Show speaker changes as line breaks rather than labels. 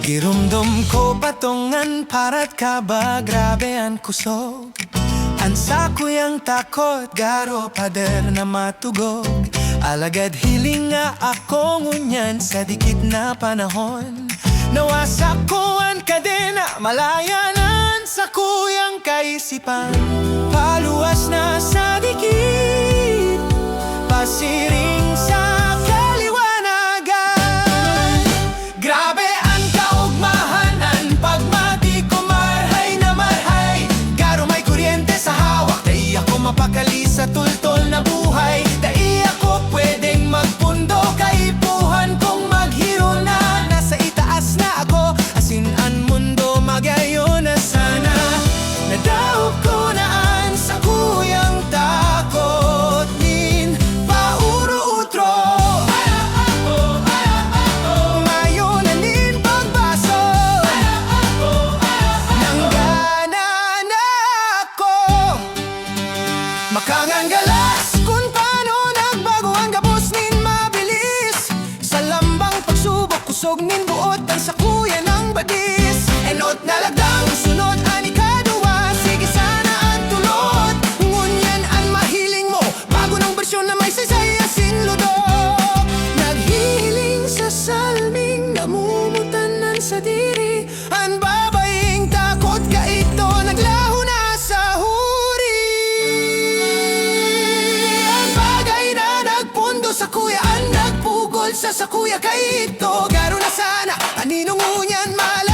Girumdum ko patungan parat ka ba grabe ang kusog. Ansa ko yang takot garo pader na matugog. Alagad hiling nga ako ngunyan sa dikit na panahon. Nawasak ko ang kadena, malayanan sa kuyang kaisipan. Paluwas na sa dikit, pasiring sa kaliwanagan. Grabe ang kaugmahanan, pagmati ko marhay na marhay. Garo may kuryente sa hawak, dai ako mapakali sa tultol na buhay. Dai ako pwedeng magpundo, kaipuhan kong maghiro na. Nasa itaas na ako, asinan mundo magayon na sana. Nadaog ko naan sa kuyang takot nin pauro utro. Mayon na nin pagbaso, nanggana na ako makanganggalas kung paano nagbago ang gabos nin mabilis. Sa lambang pagsubok kusog nin buot ang sakuya ng badis. Enot na lagdang sunod ani kadua, sige sana at tulot. Ngunyan ang mahiling mo, bago ng bersyon na may saysay asing ludok. Naghihiling sa salming, namumutanan sa diri. Ang babaeng takot ka ito, naglaho na sa huri. Ang bagay na nagpundo sa kuya, ang nagpugol sa sakuya kay ito. Garo na sana, aninong ngunyan mal